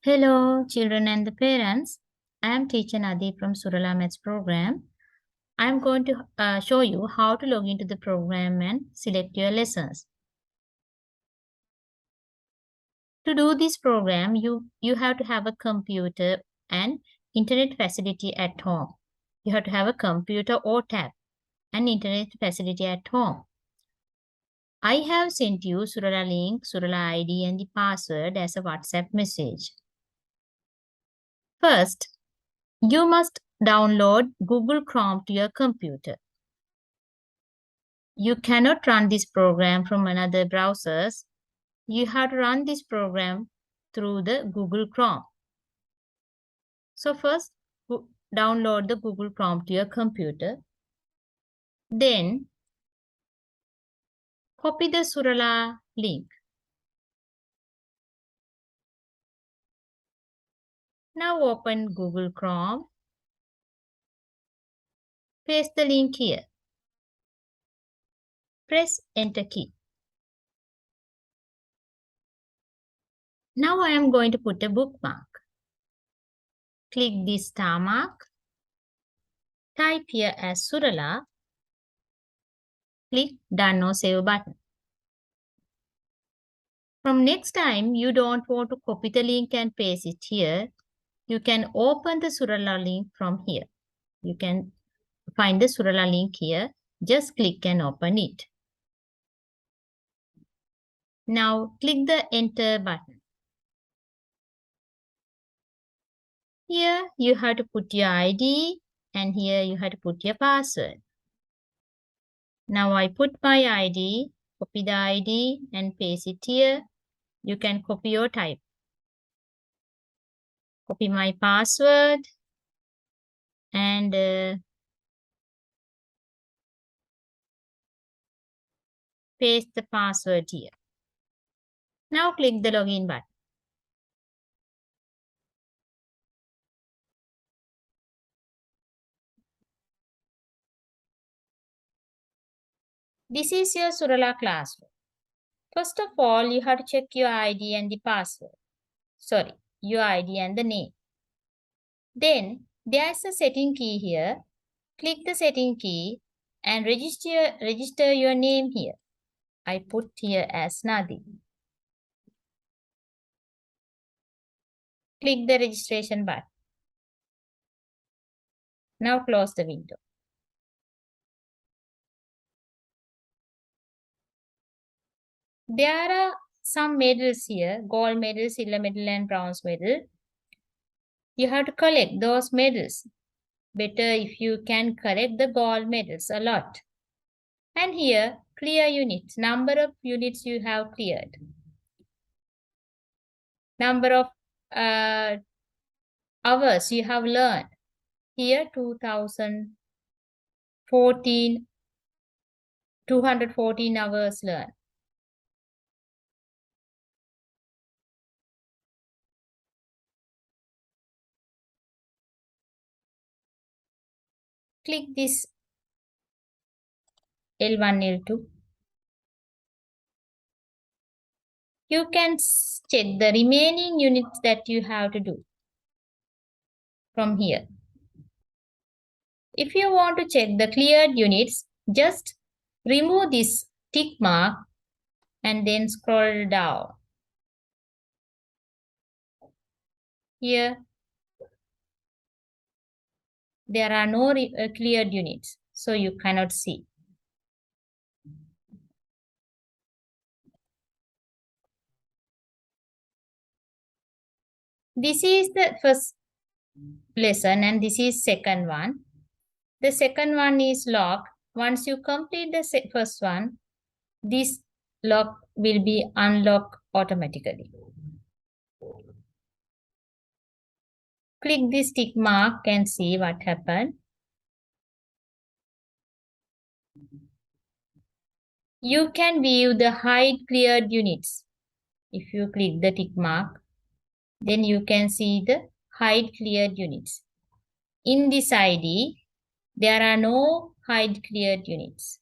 Hello, children and the parents. I am teacher Nadi from Surala Maths program. I am going to show you how to log into the program and select your lessons. To do this program, you have to have a computer and internet facility at home. You have to have a computer or tab and internet facility at home. I have sent you Surala link, Surala ID and the password as a WhatsApp message. First, you must download Google Chrome to your computer. You cannot run this program from another browsers. You have to run this program through the Google Chrome. So first, download the Google Chrome to your computer. Then, copy the Surala link. Now open Google Chrome. Paste the link here. Press Enter key. Now I am going to put a bookmark. Click this star mark. Type here as Surala. Click Done or Save button. From next time, you don't want to copy the link and paste it here. You can open the Surala link from here. You can find the Surala link here. Just click and open it. Now click the Enter button. Here you have to put your ID and here you have to put your password. Now I put my ID, copy the ID and paste it here. You can copy or type. Copy my password and paste the password here. Now click the login button. This is your Surala classroom. First of all, you have to check your ID and the password. Sorry, your ID and the name. Then there's a setting key here. Click the setting key and register your name here. I put here as Nadi. Click the registration button. Now close the window. There are some medals here, gold medal, silver medal and bronze medal. You have to collect those medals. Better if you can collect the gold medals a lot. And here, clear units, number of units you have cleared. Number of hours you have learned. Here, 214 hours learned. Click this L1, L2. You can check the remaining units that you have to do from here. If you want to check the cleared units, just remove this tick mark and then scroll down. Here, there are no cleared units, so you cannot see. This is the first lesson and this is second one. The second one is lock. Once you complete the first one, this lock will be unlocked automatically. Click this tick mark and see what happened. You can view the hide cleared units. If you click the tick mark, then you can see the hide cleared units. In this ID, there are no hide cleared units.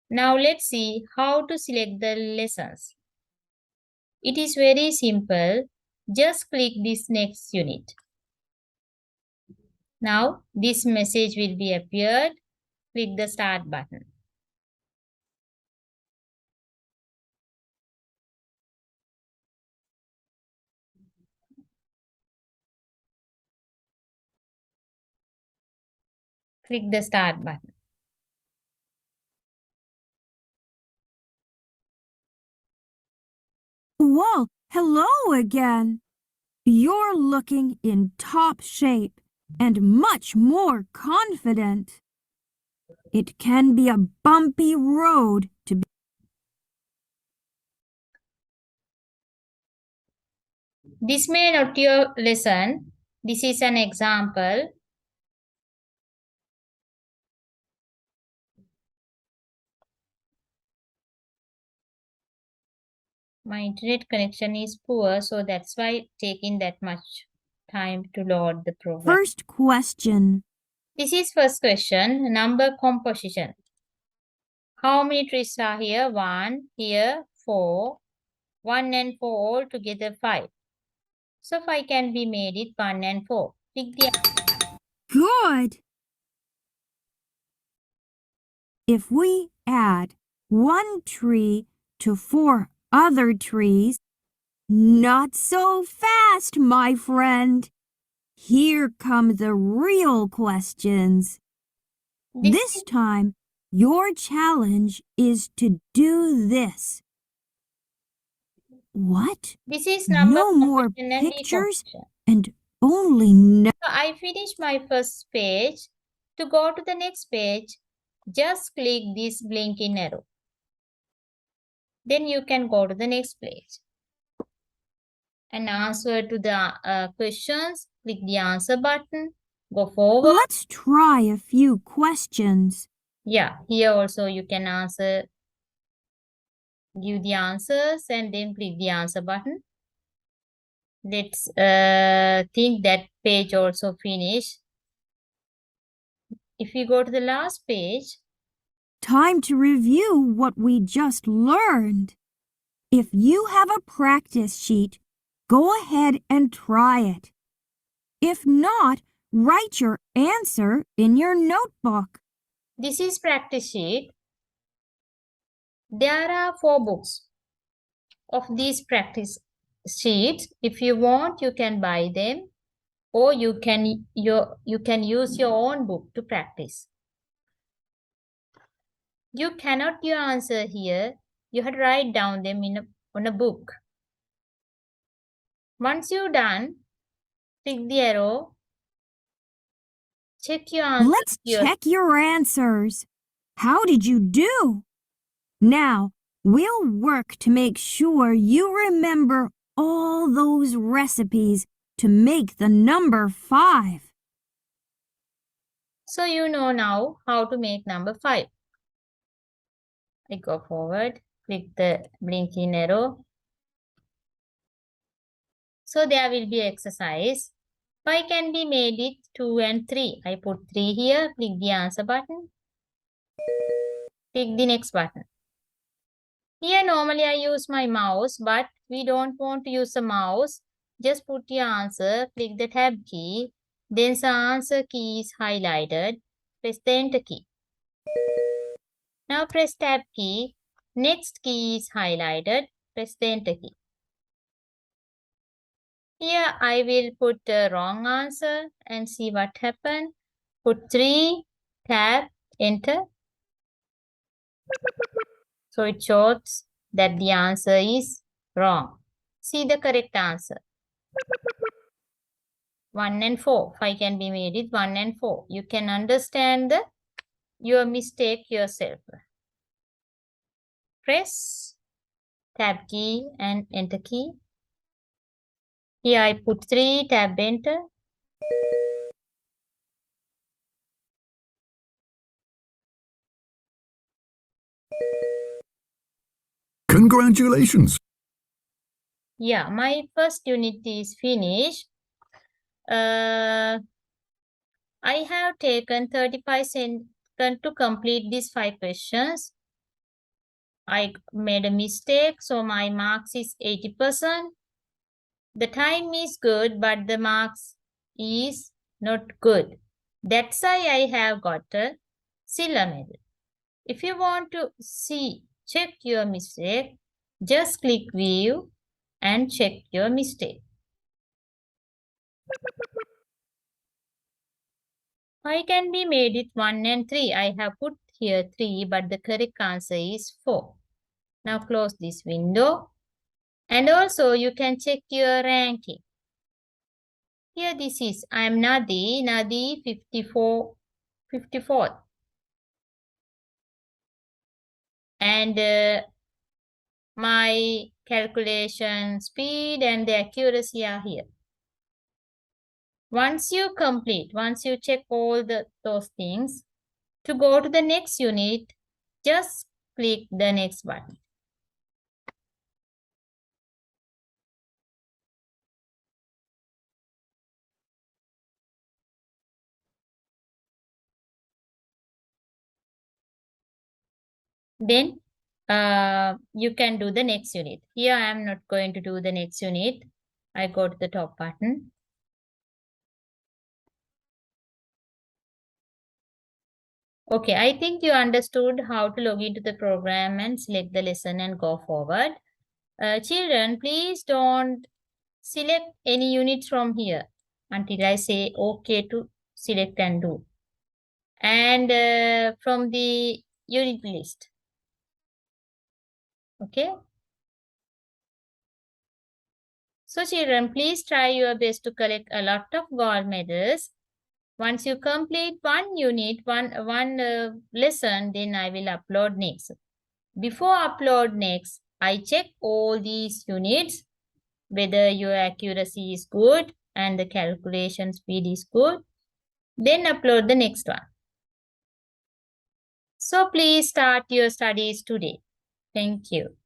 Now let's see how to select the lessons. It is very simple. Just click this next unit. Now this message will be appeared. Click the start button. Click the start button. Whoa, hello again. You're looking in top shape and much more confident. It can be a bumpy road to be. This may not your lesson. This is an example. My internet connection is poor, so that's why taking that much time to load the program. First question. This is first question, number composition. How many trees are here? 1, here 4. 1 and 4 all together 5. So 5 can be made it 1 and 4. Pick the Good. If we add one tree to 4 other trees, not so fast, my friend. Here come the real questions. This time, your challenge is to do this. What? This is number No more composition and pictures decomposition. and only no. So I finished my first page. To go to the next page, just click this blinking arrow. Then you can go to the next page. And answer to the questions, click the answer button, go forward. Let's try a few questions. Yeah, here also you can answer, give the answers and then click the answer button. Let's think that page also finish. If we go to the last page. Time to review what we just learned. If you have a practice sheet, go ahead and try it. If not, write your answer in your notebook. This is practice sheet. There are 4 books of these practice sheets. If you want, you can buy them, or you can use your own book to practice. You cannot your answer here. You have to write down them on a book. Once you're done, click the arrow. Check your answer. Let's check your answers. How did you do? Now, we'll work to make sure you remember all those recipes to make the number 5. So you know now how to make number 5. I go forward, click the blinking arrow. So there will be exercise. 5 can be made with 2 and 3. I put 3 here, click the answer button. Click the next button. Here normally I use my mouse, but we don't want to use the mouse. Just put your answer, click the tab key, then the answer key is highlighted. Press the enter key. Now press tab key, next key is highlighted. Press the enter key. Here I will put the wrong answer and see what happened. Put 3, tab, enter. So it shows that the answer is wrong. See the correct answer. 1 and 4. 5 can be made with 1 and 4. You can understand your mistake yourself. Press tab key and enter key. Here I put 3, tab enter. Congratulations! Yeah, my first unit is finished. I have taken 35 seconds to complete these 5 questions. I made a mistake, so my marks is 80%. The time is good, but the marks is not good. That's why I have got a silver medal. If you want to check your mistake, just click view and check your mistake. I can be made it 1 and 3. I have put here 3, but the correct answer is 4. Now close this window. And also you can check your ranking. Here this is, I am Nadi 54th. And my calculation speed and the accuracy are here. Once you check all those things, to go to the next unit, just click the next button. Then you can do the next unit. Here I am not going to do the next unit. I go to the top button. Okay, I think you understood how to log into the program and select the lesson and go forward. Children, please don't select any units from here until I say okay to select and do. And from the unit list. Okay. So children, please try your best to collect a lot of gold medals. Once you complete one unit, one lesson, then I will upload next. Before upload next, I check all these units, whether your accuracy is good and the calculation speed is good. Then upload the next one. So please start your studies today. Thank you.